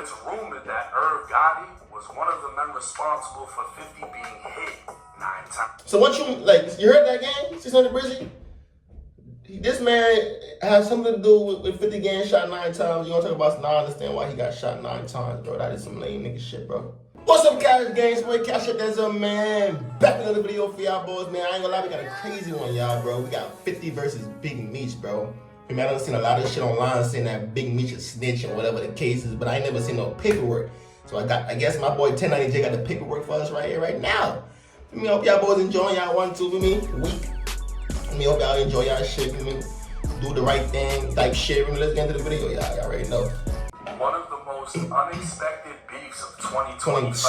It's rumored that Irv Gotti was one of the men responsible for 50 being hit 9 times. So what you, like, you heard that game? 600 Brizzy? This man has something to do with 50 getting shot 9 times. You gonna talk about, now I understand why he got shot 9 times, bro. That is some lame nigga shit, bro. What's up, Cash Games, boy? CASHOUT, DANZEL, man. Back with another video for y'all boys, man. I ain't gonna lie, we got a crazy one, y'all, bro. We got 50 versus Big Meech, bro. I mean, I done seen a lot of shit online saying that Big Meech is snitch and whatever the case is, but I ain't never seen no paperwork. So I guess my boy 1090J got the paperwork for us right here, right now. I mean, I hope y'all boys enjoying y'all 1, 2 with me week. I mean, hope y'all enjoy y'all shit with me. Do the right thing, type shit. Let's get into the video, y'all already know. One of the most unexpected beefs of 2025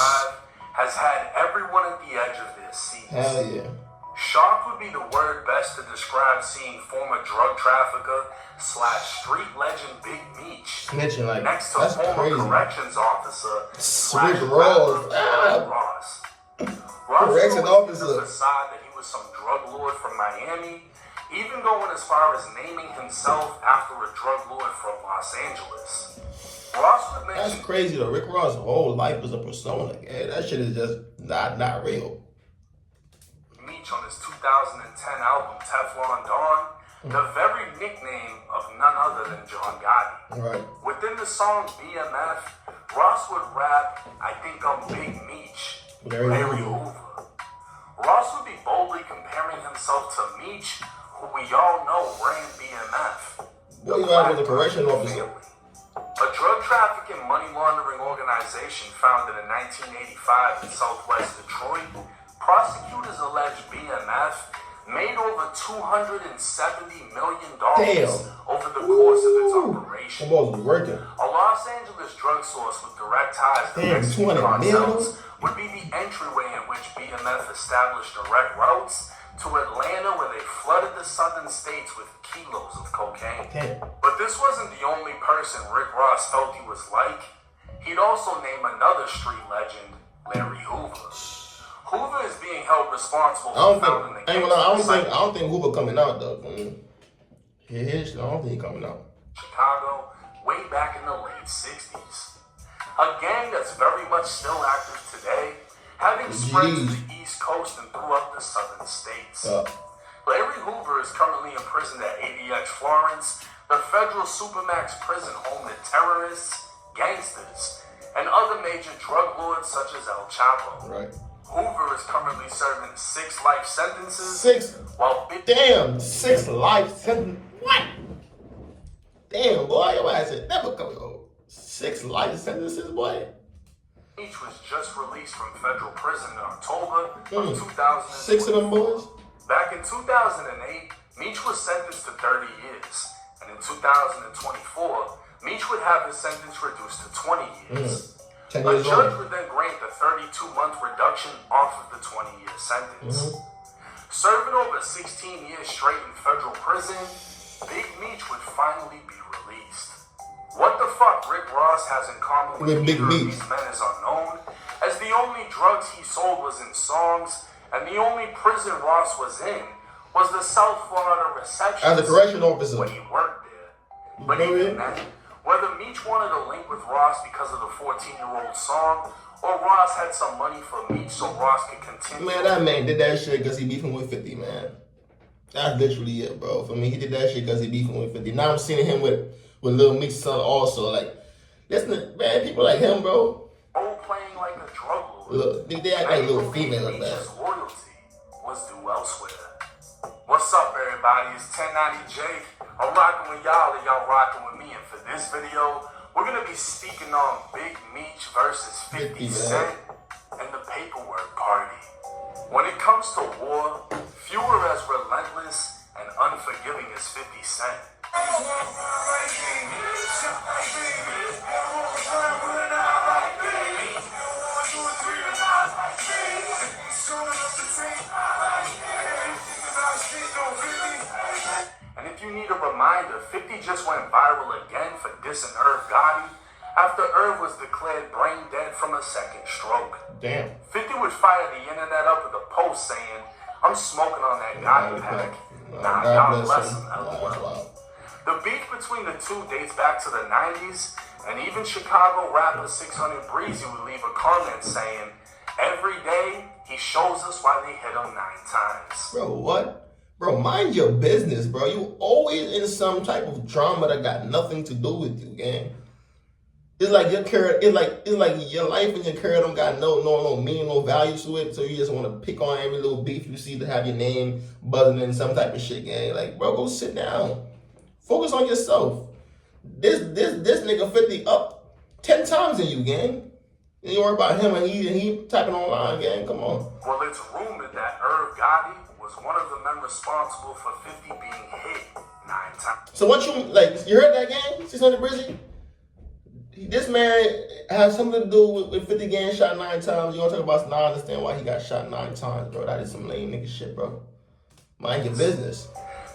has had everyone at the edge of their seats. Hell yeah. Shocked would be the word best to describe seeing former drug trafficker / street legend Big Meech Snitching, like, next to that's former crazy. corrections officer / Rick Ross. Ross. Ross Correction officer. the facade that he was some drug lord from Miami, even going as far as naming himself after a drug lord from Los Angeles. Ross would mention, that's crazy though. Rick Ross' whole life was a persona. Yeah, that shit is just not real. Meech on his 2010 album Teflon Dawn, the very nickname of none other than John Gotti. Right. Within the song BMF, Ross would rap, "I think I'm Big Meech, Larry Hoover." Ross would be boldly comparing himself to Meech, who we all know ran BMF. What you have with the correction officer? A drug trafficking, money laundering organization founded in 1985 in southwest Detroit, prosecutors allege BMF made over $270 million over the course of its operation. A Los Angeles drug source with direct ties to Mexican cartels would be the entryway in which BMF established direct routes to Atlanta, where they flooded the southern states with kilos of cocaine. But this wasn't the only person Rick Ross felt he was like. He'd also name another street legend, Larry Hoover. Hoover is being held responsible for founding the gangster. I don't think Hoover coming out though. I don't think he coming out. Chicago, way back in the late 60s. A gang that's very much still active today, having spread to the East Coast and throughout the southern states. Larry Hoover is currently imprisoned at ADX Florence, the federal supermax prison home to terrorists, gangsters, and other major drug lords such as El Chapo. Right. Hoover is currently serving 6 life sentences. 6? While 6 life sentences? What? Damn, boy, your ass ain't never coming home. 6 life sentences, boy. Meech was just released from federal prison in October of 2000. 6 of them boys? Back in 2008, Meech was sentenced to 30 years. And in 2024, Meech would have his sentence reduced to 20 years. A judge would then grant a 32-month reduction off of the 20-year sentence. Serving over 16 years straight in federal prison, Big Meech would finally be released. What the fuck Rick Ross has in common with either of these men is unknown, as the only drugs he sold was in songs, and the only prison Ross was in was the South Florida receptionist as a correction officer when he worked there. But even then, whether Meech wanted a link with Ross because of the 14-year-old song, or Ross had some money for Meech so Ross could continue. Man, that man did that shit because he beefing with 50, man. That's literally it, bro. For me, he did that shit because he beefing with 50. Now I'm seeing him with Lil Meech's son also. Like, listen, man, people like him, bro. Role playing like a drug lord. Look, they act like little females, man. Meech's loyalty was due elsewhere. What's up, everybody? It's 1090J. I'm rocking with y'all and y'all rocking with me. And for this video, we're going to be speaking on Big Meech versus 50 Cent and the paperwork party. When it comes to war, few are as relentless and unforgiving as 50 Cent. And if you need a reminder, 50 just went viral again for dissing Irv Gotti after Irv was declared brain dead from a second stroke. Damn. 50 would fire the internet up with a post saying, "I'm smoking on that Gotti pack." Nah, God bless him, LOL. The beef between the two dates back to the 90s, And even Chicago rapper 600 Breezy would leave a comment saying, every day he shows us why they hit him 9 times. Bro, what? Bro, mind your business, bro. You always in some type of drama that got nothing to do with you, gang. It's like your career, it's like your life and your career don't got no meaning, no value to it. So you just want to pick on every little beef you see to have your name buzzing in some type of shit, gang. Like, bro, go sit down. Focus on yourself. This nigga 50 up 10 times in you, gang. And you worry about him and he typing online, gang. Come on. Well, it's rumored that Irv Gotti was one of the men responsible for 50 being hit 9 times. So what you heard that, gang? 600 Breezy? This man has something to do with 50 getting shot 9 times. You want to talk about, now I understand why he got shot 9 times, bro. That is some lame nigga shit, bro. Mind your business.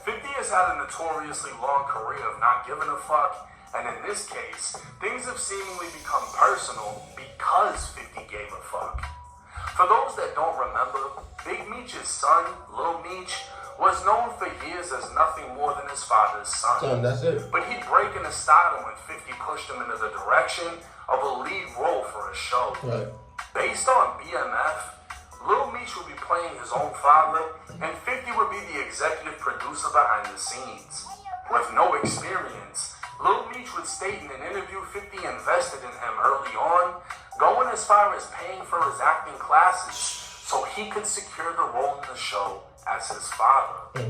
50 has had a notoriously long career of not giving a fuck, and in this case, things have seemingly become personal because 50 gave a fuck. For those that don't remember, Big Meech's son, Lil Meech, was known for years as nothing more than his father's son. That's it. But he'd break into stardom when 50 pushed him into the direction of a lead role for a show. Right. Based on BMF, Lil Meech would be playing his own father, and 50 would be the executive producer behind the scenes. With no experience, Lil Meech would state in an interview 50 invested in him early on, going as far as paying for his acting classes so he could secure the role in the show as his father.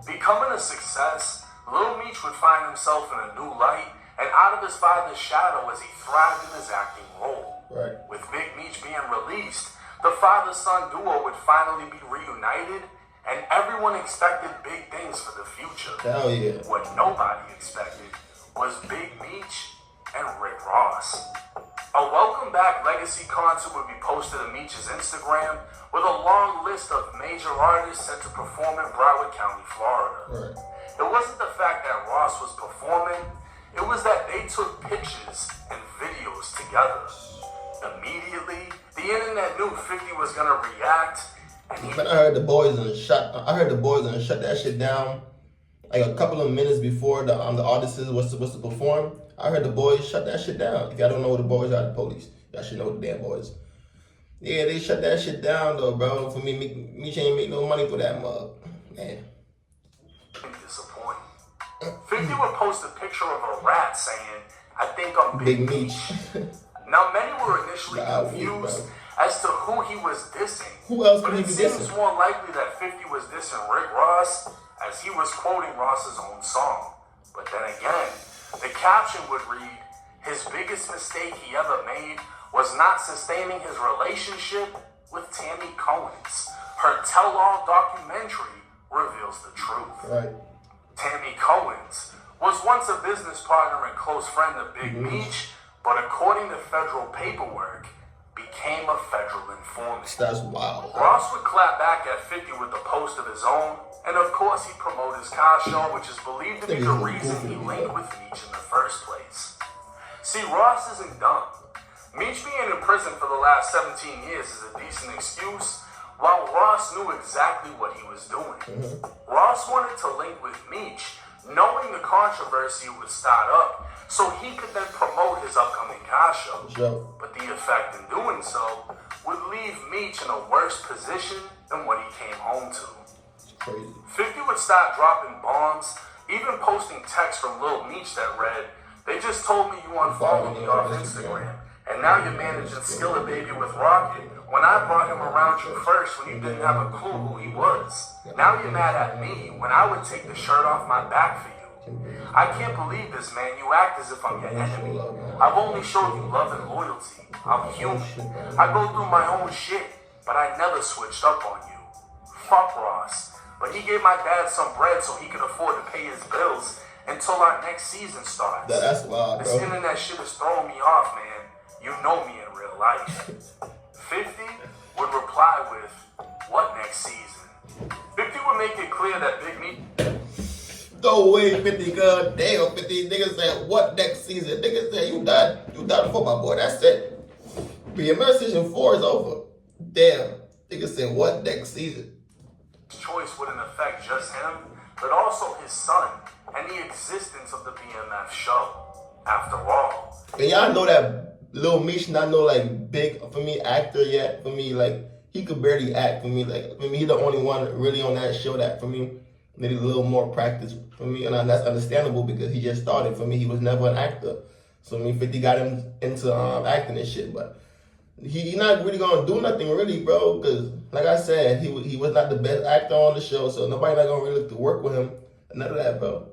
Becoming a success, Lil Meech would find himself in a new light and out of his father's shadow as he thrived in his acting role. Right. With Big Meech being released, the father-son duo would finally be reunited, and everyone expected big things for the future. Hell yeah. What nobody expected was Big Meech and Rick Ross. A welcome back legacy concert would be posted on Meech's Instagram with a long list of major artists set to perform in Broward County, Florida. Right. It wasn't the fact that Ross was performing, it was that they took pictures and videos together. Immediately, the internet knew 50 was gonna react, and he... Man, I heard the boys done shut that shit down like a couple of minutes before the artist was supposed to perform. I heard the boys shut that shit down. If y'all don't know what the boys are, the police. Y'all should know the damn boys. Yeah, they shut that shit down though, bro. For me ain't make no money for that mug. Man. Disappointing. 50 would post a picture of a rat saying, I think I'm Big Meech. Now, many were initially confused as to who he was dissing. Who else but could he it be seems dissing? more likely that 50 was dissing Rick Ross as he was quoting Ross's own song. But then again, the caption would read, his biggest mistake he ever made was not sustaining his relationship with Tammy Cohen's. Her tell-all documentary reveals the truth. Right. Tammy Cohen's was once a business partner and close friend of Big Meech, but according to federal paperwork, became a federal informant. That's wild. Ross would clap back at 50 with a post of his own, and of course he'd promote his CASHOUT, which is believed to be the reason he linked with Meech in the first place. See, Ross isn't dumb. Meech being in prison for the last 17 years is a decent excuse, while Ross knew exactly what he was doing. Ross wanted to link with Meech, knowing the controversy would start up, so he could then promote his upcoming CASHOUT. Sure. But the effect in doing so would leave Meech in a worse position than what he came home to. Crazy. 50 would start dropping bombs, even posting texts from Lil Meech that read, they just told me you unfollowed me off Instagram, and now you're managing Skillet Baby with Rocket, when I brought him around you first when you didn't have a clue who he was. Now you're mad at me when I would take the shirt off my back for you. I can't believe this, man. You act as if I'm your enemy. I've only showed you love and loyalty. I'm human. I go through my own shit, but I never switched up on you. Fuck Ross. But he gave my dad some bread so he could afford to pay his bills until our next season starts. That's wild, This bro. internet shit is throwing me off, man. You know me in real life. 50 would reply with, what next season? 50 would make it clear that Big Meech... No way, 50, god damn, 50. Niggas said, what next season? Niggas said, you done for my boy. That's it. BMS season 4 is over. Damn. Niggas said, what next season? Choice wouldn't affect just him, but also his son and the existence of the BMF show. After all, And y'all know that Lil Meech not no like big for me actor yet. For me, like he could barely act. For me, like for me, he the only one really on that show that for me needed a little more practice for me, and that's understandable because he just started. For me, he was never an actor. So I mean, 50 got him into acting and shit, but he not really gonna do nothing really, bro. Because like I said, he was not the best actor on the show, so nobody not gonna really look to work with him. None of that, bro.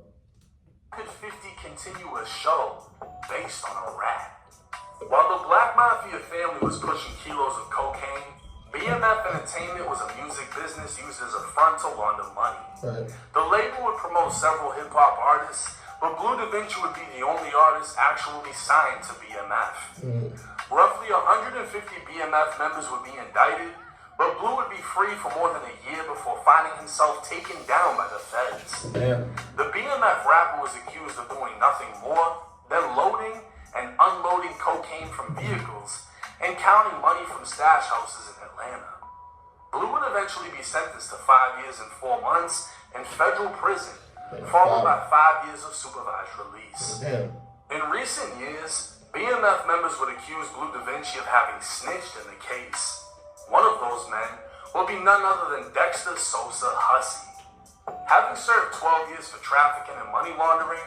could 50 continue a show based on a rat? While the Black Mafia family was pushing kilos of cocaine, BMF Entertainment was a music business used as a front to launder money. Right. The label would promote several hip-hop artists, but Blue Da Vinci would be the only artist actually signed to BMF. Roughly 150 BMF members would be indicted, but Blue would be free for more than a year before finding himself taken down by the feds. Damn. The BMF rapper was accused of doing nothing more than loading and unloading cocaine from vehicles and counting money from stash houses in Atlanta. Blue would eventually be sentenced to 5 years and 4 months in federal prison, followed by 5 years of supervised release. Damn. In recent years, BMF members would accuse Blue Da Vinci of having snitched in the case. One of those men will be none other than Dexter Sosa Hussey. Having served 12 years for trafficking and money laundering,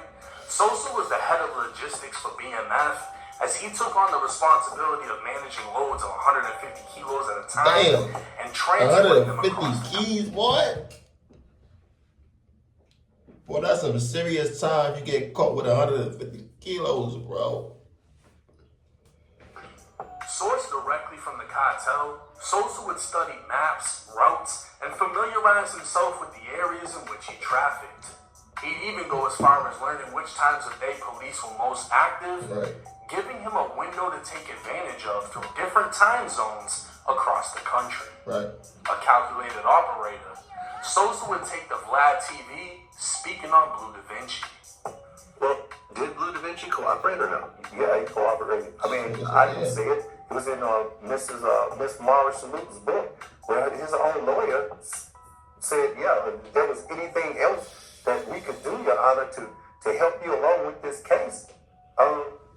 Sosa was the head of logistics for BMF as he took on the responsibility of managing loads of 150 kilos at a time. Damn. And transporting them 150 across. keys, boy. Boy, that's some serious time if you get caught with 150 kilos, bro. Sourced directly from the cartel, Sosa would study maps, routes, and familiarize himself with the areas in which he trafficked. He'd even go as far as learning which times of day police were most active, Right. giving him a window to take advantage of through different time zones across the country. Right. A calculated operator, Sosa would take the Vlad TV speaking on Blue Da Vinci. Well, did Blue Da Vinci cooperate or no? Yeah, he cooperated. I mean, I can see it. It was in Miss Mara Salute's book, where his own lawyer said, yeah, if there was anything else that we could do, Your Honor, to help you along with this case,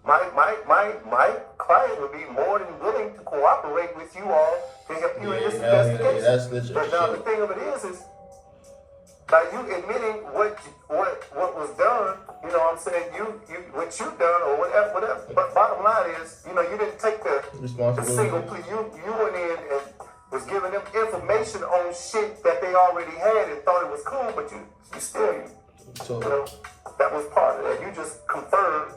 my client would be more than willing to cooperate with you all to help you in this investigation. That's legit. But now the thing of it is by you admitting what was done, you know what I'm saying, you what you done or whatever. But bottom line is, you know, you didn't take the single plea. You went in and was giving them information on shit that they already had and thought it was cool, but you still, So, you know, that was part of that. You just confirmed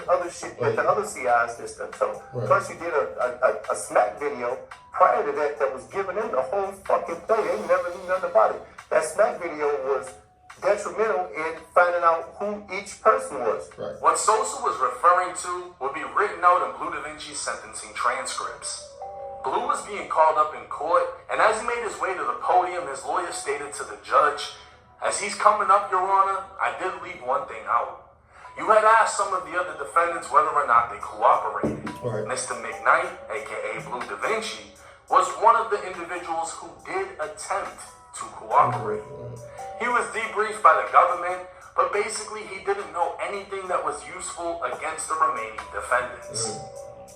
other shit that the other CIs did. So plus you did a smack video prior to that was giving them the whole fucking thing. They never knew nothing about it. That smack video was detrimental in finding out who each person was. Right. What Sosa was referring to would be written out in Blue Da Vinci's sentencing transcripts. Blue was being called up in court, and as he made his way to the podium, his lawyer stated to the judge, "As he's coming up, Your Honor, I did leave one thing out. You had asked some of the other defendants whether or not they cooperated. Right. Mr. McKnight, aka Blue Da Vinci, was one of the individuals who did attempt to cooperate. He was debriefed by the government, but basically he didn't know anything that was useful against the remaining defendants.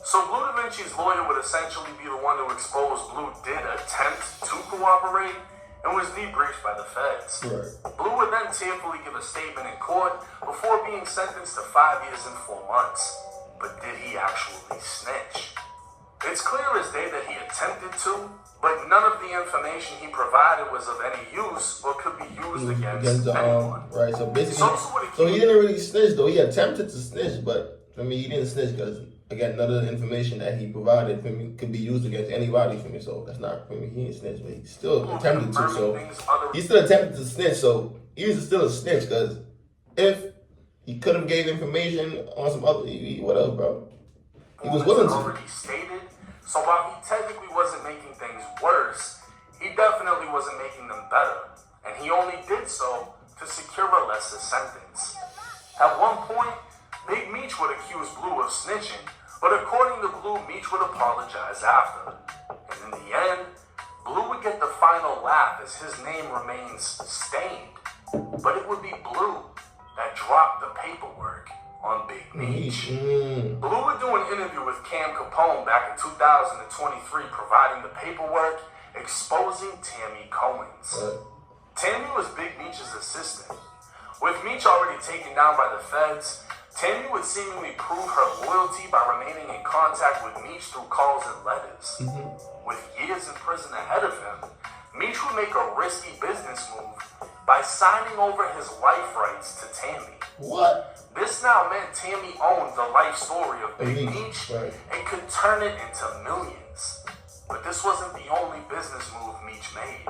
So Blue Da Vinci's lawyer would essentially be the one who exposed Blue did attempt to cooperate and was debriefed by the feds. Right. Blue would then tearfully give a statement in court before being sentenced to 5 years and 4 months. But did he actually snitch? It's clear as day that he attempted to, but none of the information he provided was of any use or could be used against anyone. Right, so basically, so he didn't really snitch though. He attempted to snitch, but I mean, he didn't snitch because, again, none of the information that he provided for me could be used against anybody for me. So that's not for me. He didn't snitch, but he still attempted to. So he still attempted to snitch. So he was still a snitch because if he could have gave information on some other, what else, bro? He was willing to. Already stated. So while he technically wasn't making things worse, he definitely wasn't making them better. And he only did so to secure a lesser sentence. At one point, Big Meech would accuse Blue of snitching, but according to Blue, Meech would apologize after. And in the end, Blue would get the final laugh as his name remains stained. But it would be Blue that dropped the paperwork on Big Meech. Mm. Blue would do an interview with Cam Capone back in 2023, providing the paperwork exposing Tammy Cohen's. Tammy was Big Meech's assistant. With Meech already taken down by the feds, Tammy would seemingly prove her loyalty by remaining in contact with Meech through calls and letters. With years in prison ahead of him, Meech would make a risky business move by signing over his life rights to Tammy. What? This now meant Tammy owned the life story of Big Meech right, and could turn it into millions. But this wasn't the only business move Meech made.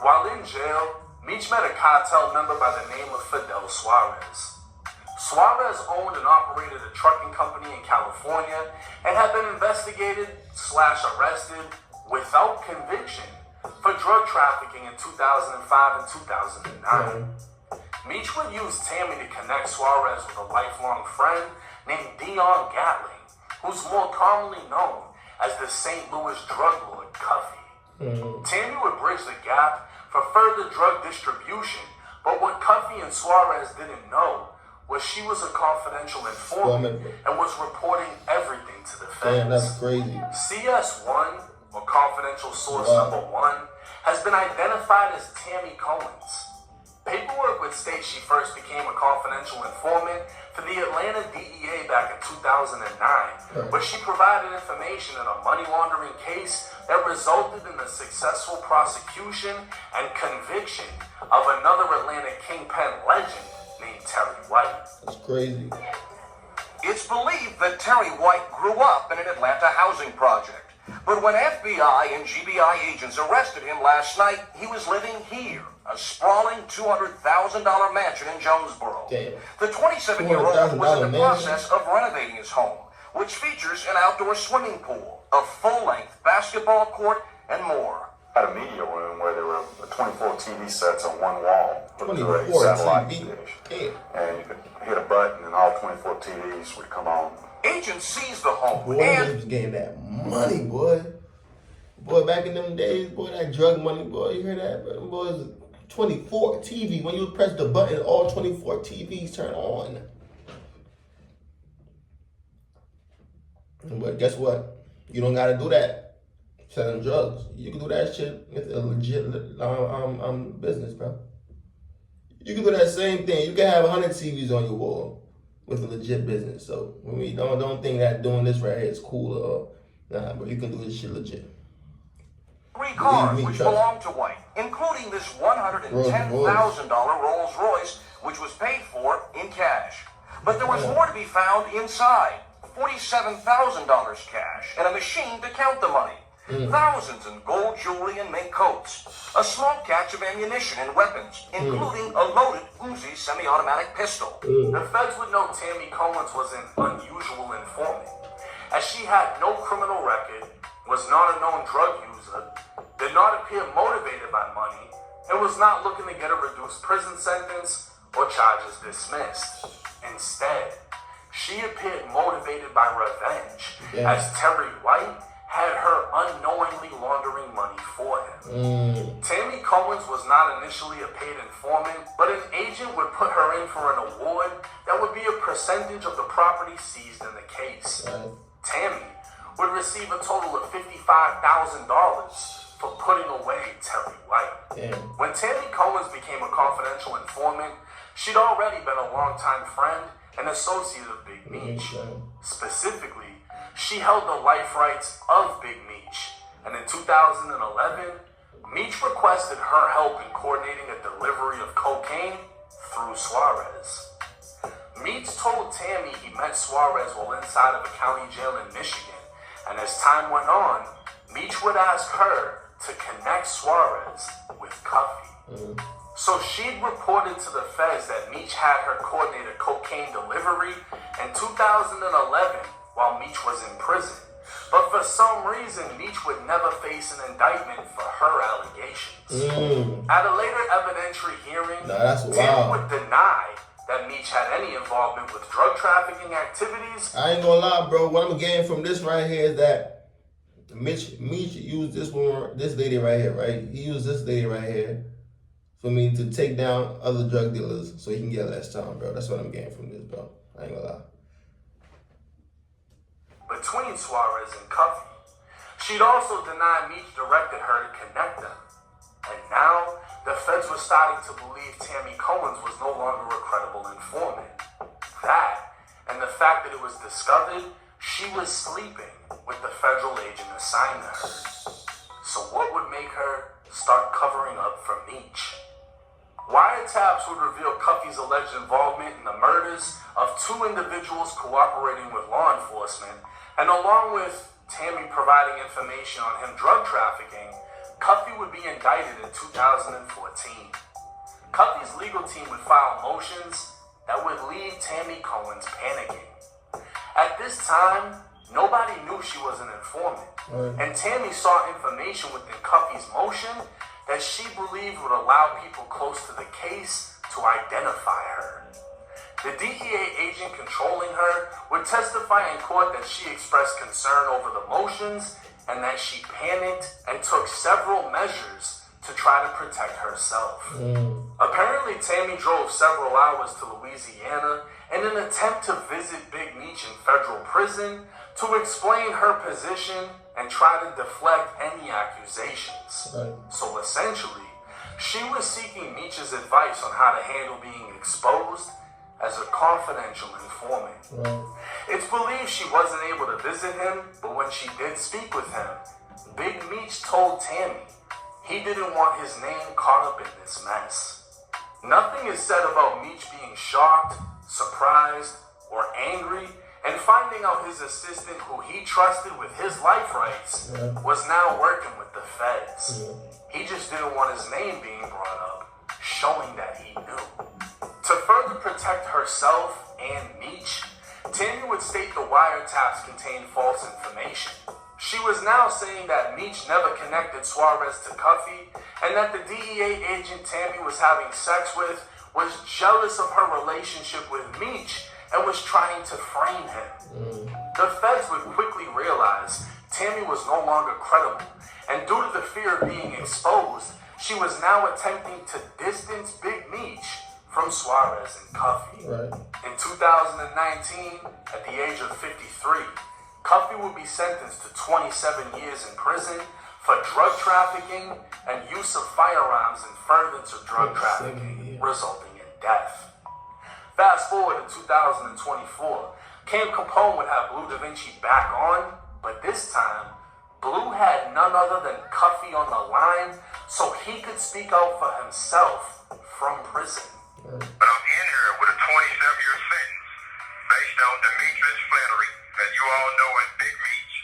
While in jail, Meech met a cartel member by the name of Fidel Suarez. Suarez owned and operated a trucking company in California and had been investigated/arrested without conviction for drug trafficking in 2005 and 2009. Meech would use Tammy to connect Suarez with a lifelong friend named Dion Gatling, who's more commonly known as the St. Louis drug lord Cuffy. Tammy would bridge the gap for further drug distribution, but what Cuffy and Suarez didn't know was she was a confidential informant and was reporting everything to the feds. Damn, that's crazy. CS1, or confidential source number 1, has been identified as Tammy Cohen's. Paperwork would state she first became a confidential informant for the Atlanta DEA back in 2009, where she provided information in a money laundering case that resulted in the successful prosecution and conviction of another Atlanta kingpin legend named Terry White. That's crazy. It's believed that Terry White grew up in an Atlanta housing project. But when FBI and GBI agents arrested him last night, he was living here, a sprawling $200,000 mansion in Jonesboro. Damn. The 27-year-old was in the $200,000 process of renovating his home, which features an outdoor swimming pool, a full-length basketball court, and more. Had a media room where there were 24 TV sets on one wall. 24 satellite TV. dish. Damn. And you could hit a button and all 24 TVs would come on. Agents seized the home Boy, they was getting that money, boy. Boy, back in them days, boy, that drug money, boy, you hear that? Bro? Them boys, 24 TV. When you press the button, all 24 TVs turn on. But guess what? You don't gotta do that. Selling drugs. You can do that shit with a legit business, bro. You can do that same thing. You can have 100 TVs on your wall with a legit business. So when we don't think that doing this right here is cool or nah, but you can do this shit legit. 3 cars which belonged to White, including this $110,000 Rolls Royce, which was paid for in cash. But there was more to be found inside. $47,000 cash and a machine to count the money. Thousands in gold jewelry and mink coats. A small catch of ammunition and weapons, including a loaded Uzi semi-automatic pistol. The feds would know Tammy Cohen's was an unusual informant, as she had no criminal record, was not a known drug user, did not appear motivated by money, and was not looking to get a reduced prison sentence or charges dismissed. Instead, she appeared motivated by revenge, as Terry White had her unknowingly laundering money for him. Tammy Cohen's was not initially a paid informant, but an agent would put her in for an award that would be a percentage of the property seized in the case. Tammy would receive a total of $55,000 for putting away Terry White. When Tammy Cohen's became a confidential informant, she'd already been a longtime friend and associate of Big Meech. Specifically, she held the life rights of Big Meech, and in 2011, Meech requested her help in coordinating a delivery of cocaine through Suarez. Meech told Tammy he met Suarez while inside of a county jail in Michigan, and as time went on, Meech would ask her to connect Suarez with Cuffy. So she'd reported to the feds that Meech had her coordinate a cocaine delivery in 2011 while Meech was in prison. But for some reason, Meech would never face an indictment for her allegations. At a later evidentiary hearing, Tammy would deny that Meech had any involvement with drug trafficking activities. I ain't gonna lie, bro. What I'm getting from this right here is that Meech used this lady right here, right? He used this lady right here for me to take down other drug dealers so he can get less time, bro. That's what I'm getting from this, bro. I ain't gonna lie. Between Suarez and Cuffy. She'd also denied Meech directed her to connect them. And now, the feds were starting to believe Tammy Cohen's was no longer a credible informant. That, and the fact that it was discovered she was sleeping with the federal agent assigned to her. So what would make her start covering up for Meech? Wiretaps would reveal Cuffy's alleged involvement in the murders of 2 individuals cooperating with law enforcement, and along with Tammy providing information on him drug trafficking, Cuffy would be indicted in 2014. Cuffy's legal team would file motions that would leave Tammy Cohen's panicking. At this time, nobody knew she was an informant, and Tammy saw information within Cuffy's motion that she believed would allow people close to the case to identify her. The DEA agent controlling her would testify in court that she expressed concern over the motions and that she panicked and took several measures to try to protect herself. Apparently, Tammy drove several hours to Louisiana in an attempt to visit Big Meech in federal prison to explain her position and try to deflect any accusations. So essentially, she was seeking Meech's advice on how to handle being exposed as a confidential informant. It's believed she wasn't able to visit him, but when she did speak with him, Big Meech told Tammy he didn't want his name caught up in this mess. Nothing is said about Meech being shocked, surprised, or angry, and finding out his assistant, who he trusted with his life rights, was now working with the feds. He just didn't want his name being brought up, showing that he knew. To further protect herself and Meech, Tammy would state the wiretaps contained false information. She was now saying that Meech never connected Suarez to Cuffy, and that the DEA agent Tammy was having sex with was jealous of her relationship with Meech and was trying to frame him. The feds would quickly realize Tammy was no longer credible, and due to the fear of being exposed, she was now attempting to distance Big Meech from Suarez and Cuffy. In 2019, at the age of 53, Cuffy would be sentenced to 27 years in prison for drug trafficking and use of firearms in furtherance of drug trafficking, resulting in death. Fast forward to 2024, Cam Capone would have Blue Da Vinci back on, but this time, Blue had none other than Cuffy on the line so he could speak out for himself from prison. But I'm in here with a 27-year sentence based on Demetrius Flannery, as you all know as Big Meech,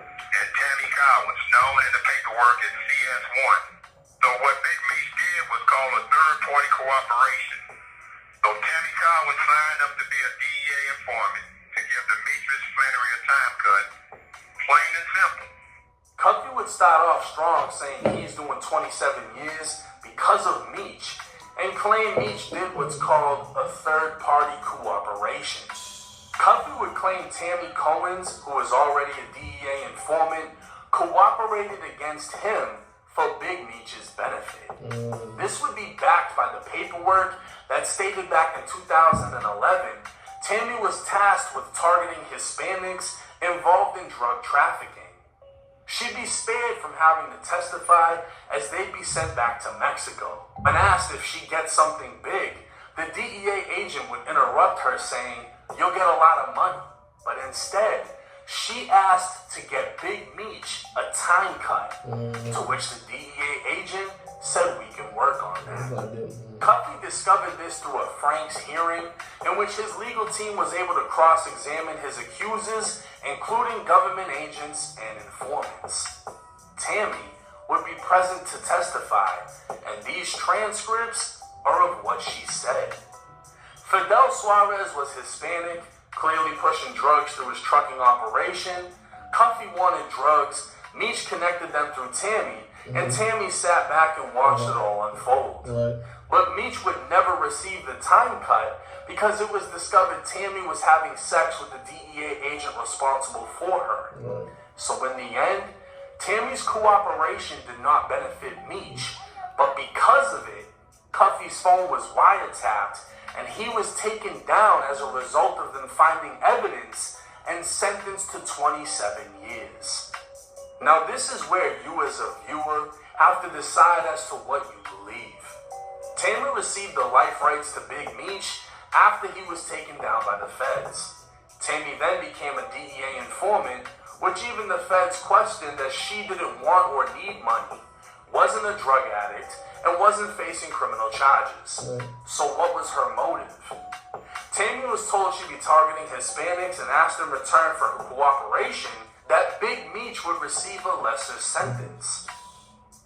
and Tammy Collins, known in the paperwork as CS1. So what Big Meech did was call a third-party cooperation. So Tammy Collins signed up to be a DEA informant to give Demetrius Flannery a time cut, plain and simple. Cuffy would start off strong, saying he's doing 27 years because of Meech, and claim Meech did what's called a third-party cooperation. Cuffy would claim Tammy Cohen's, who was already a DEA informant, cooperated against him for Big Meech's benefit. This would be backed by the paperwork that stated back in 2011, Tammy was tasked with targeting Hispanics involved in drug trafficking. She'd be spared from having to testify as they'd be sent back to Mexico. When asked if she gets something big, the DEA agent would interrupt her saying, "You'll get a lot of money." But instead, she asked to get Big Meech a time cut, to which the DEA agent said, "We can work on that." Cuffy discovered this through a Frank's hearing, in which his legal team was able to cross-examine his accusers, including government agents and informants. Tammy would be present to testify, and these transcripts are of what she said. Fidel Suarez was Hispanic, clearly pushing drugs through his trucking operation. Cuffy wanted drugs, Meech connected them through Tammy, and Tammy sat back and watched it all unfold. But Meech would never receive the time cut because it was discovered Tammy was having sex with the DEA agent responsible for her. So in the end, Tammy's cooperation did not benefit Meech, but because of it, Cuffy's phone was wiretapped, and he was taken down as a result of them finding evidence and sentenced to 27 years. Now this is where you as a viewer have to decide as to what you believe. Tammy received the life rights to Big Meech after he was taken down by the feds. Tammy then became a DEA informant, which even the feds questioned as she didn't want or need money, wasn't a drug addict, and wasn't facing criminal charges. So what was her motive? Tammy was told she'd be targeting Hispanics and asked in return for her cooperation that Big Meech would receive a lesser sentence.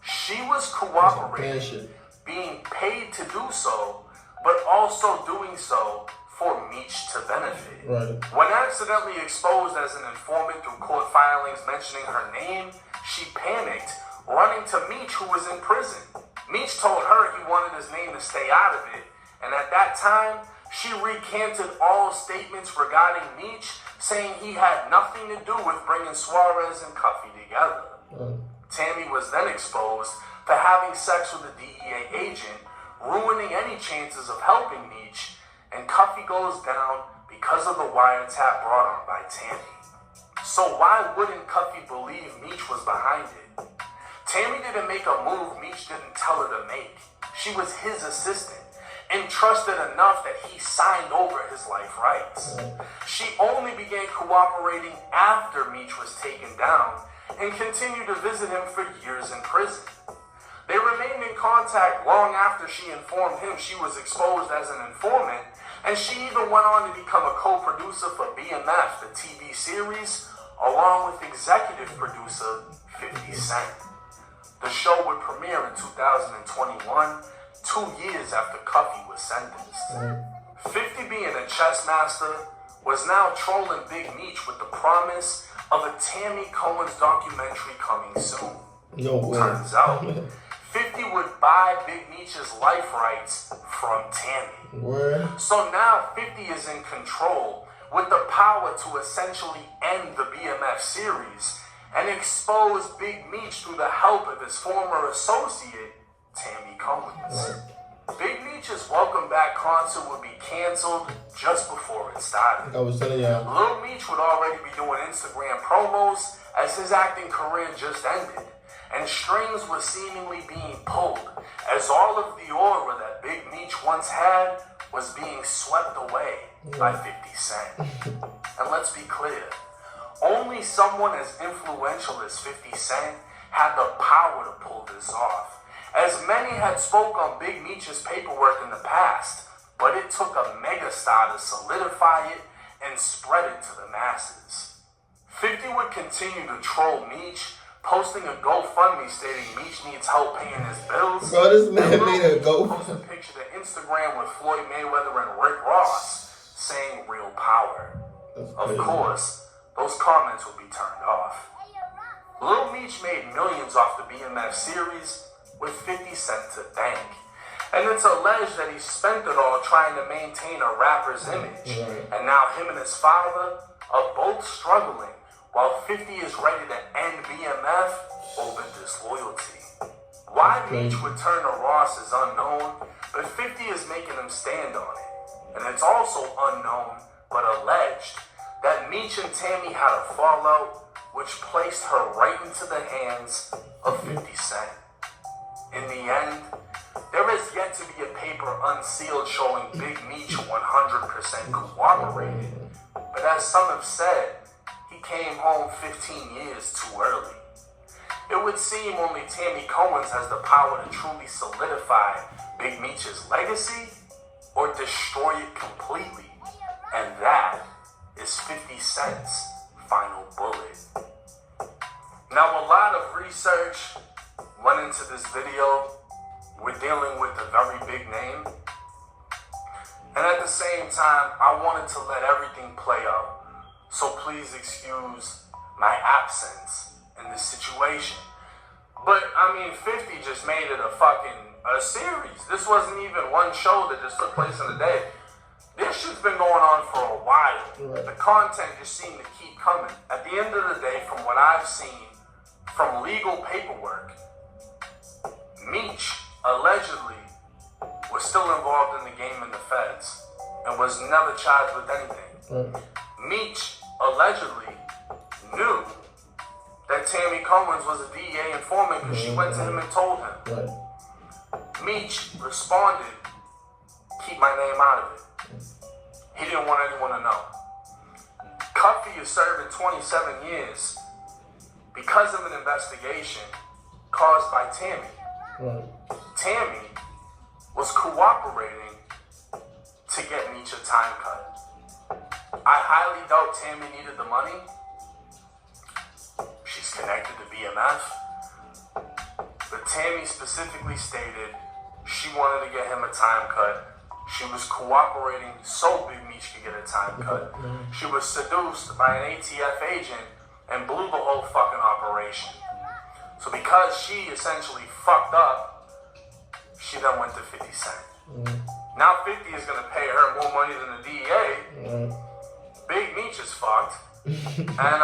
She was cooperating, being paid to do so, but also doing so for Meech to benefit. When accidentally exposed as an informant through court filings mentioning her name, she panicked, running to Meech, who was in prison. Meech told her he wanted his name to stay out of it, and at that time, she recanted all statements regarding Meech, saying he had nothing to do with bringing Suarez and Cuffy together. Tammy was then exposed for having sex with a DEA agent, ruining any chances of helping Meech, and Cuffy goes down because of the wiretap brought on by Tammy. So why wouldn't Cuffy believe Meech was behind it? Tammy didn't make a move Meech didn't tell her to make. She was his assistant, and trusted enough that he signed over his life rights. She only began cooperating after Meech was taken down and continued to visit him for years in prison. They remained in contact long after she informed him she was exposed as an informant, and she even went on to become a co-producer for BMF, the TV series, along with executive producer 50 Cent. The show would premiere in 2021, 2 years after Cuffy was sentenced. 50, being a chess master, was now trolling Big Meech with the promise of a Tammy Cohen's documentary coming soon. Turns out, 50 would buy Big Meech's life rights from Tammy. So now 50 is in control with the power to essentially end the BMF series and expose Big Meech through the help of his former associate, Tammy Cohen's. Big Meech's Welcome Back concert would be canceled just before it started. I was telling y'all. Lil Meech would already be doing Instagram promos as his acting career just ended, and strings were seemingly being pulled as all of the aura that Big Meech once had was being swept away by 50 Cent. And let's be clear, only someone as influential as 50 Cent had the power to pull this off, as many had spoke on Big Meech's paperwork in the past, but it took a megastar to solidify it and spread it to the masses. 50 would continue to troll Meech, posting a GoFundMe stating Meech needs help paying his bills. Bro, this man made a GoFundMe. Post a picture to Instagram with Floyd Mayweather and Rick Ross saying real power. Of course, those comments would be turned off. Lil Meech made millions off the BMF series with 50 Cent to thank. And it's alleged that he spent it all trying to maintain a rapper's image. And now him and his father are both struggling, while 50 is ready to end BMF over disloyalty. Why Meech would turn to Ross is unknown, but 50 is making him stand on it. And it's also unknown, but alleged, that Meech and Tammy had a fallout which placed her right into the hands of 50 Cent. In the end, there is yet to be a paper unsealed showing Big Meech 100% cooperated, but as some have said, he came home 15 years too early. It would seem only Tammy Cohen's has the power to truly solidify Big Meech's legacy or destroy it completely, and that is 50 Cent's final bullet. Now, a lot of research went into this video. We're dealing with a very big name, and at the same time, I wanted to let everything play out. So please excuse my absence in this situation. But I mean, 50 just made it a series. This wasn't even one show that just took place in a day. This shit's been going on for a while. The content just seemed to keep coming. At the end of the day, from what I've seen from legal paperwork, Meech allegedly was still involved in the game in the feds and was never charged with anything. Meech allegedly knew that Tammy Combs was a DEA informant because she went to him and told him. Meech responded, "Keep my name out of it." He didn't want anyone to know. Cuffy is serving 27 years because of an investigation caused by Tammy. Tammy was cooperating to get Meech a time cut. I highly doubt Tammy needed the money. She's connected to BMF. But Tammy specifically stated she wanted to get him a time cut. She was cooperating so Big Meech could get a time cut. She was seduced by an ATF agent and blew the whole fucking operation. So because she essentially fucked up, she then went to 50 Cent. Now 50 is going to pay her more money than the DEA. Big Meech is fucked. And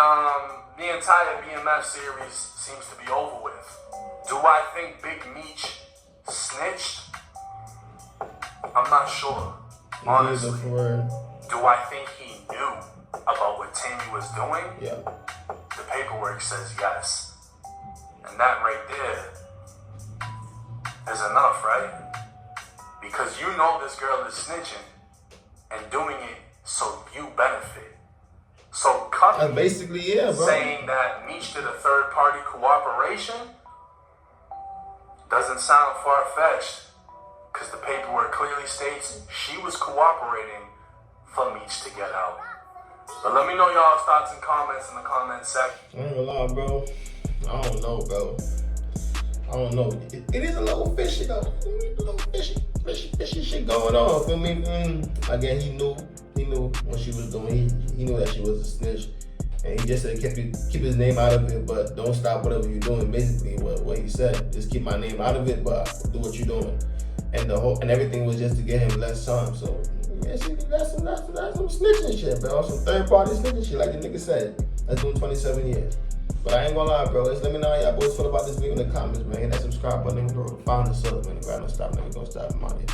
the entire BMF series seems to be over with. Do I think Big Meech snitched? I'm not sure. Honestly. Do I think he knew about what Tammy was doing? Yeah. The paperwork says yes. And that right there is enough, right? Because you know this girl is snitching and doing it so you benefit. So Cuffy basically, yeah, bro. Saying that Meech did a third-party cooperation doesn't sound far-fetched because the paperwork clearly states she was cooperating for Meech to get out. But let me know y'all's thoughts and comments in the comment section. I ain't gonna lie, bro. I don't know, bro. I don't know. It is a little fishy, though. A little fishy shit going on. Feel me? Again, he knew what she was doing. He knew that she was a snitch. And he just said keep his name out of it, but don't stop whatever you're doing. Basically, what he said. Just keep my name out of it, but do what you're doing. And everything was just to get him less time. So yeah, see, that's some snitching shit, bro. Some third party snitching shit, like the nigga said. That's doing 27 years. But I ain't gonna lie, bro. Let me know how y'all boys feel about this video in the comments, man. Hit that subscribe button, bro. Find the subs, man. If I don't stop, nigga, don't stop, man.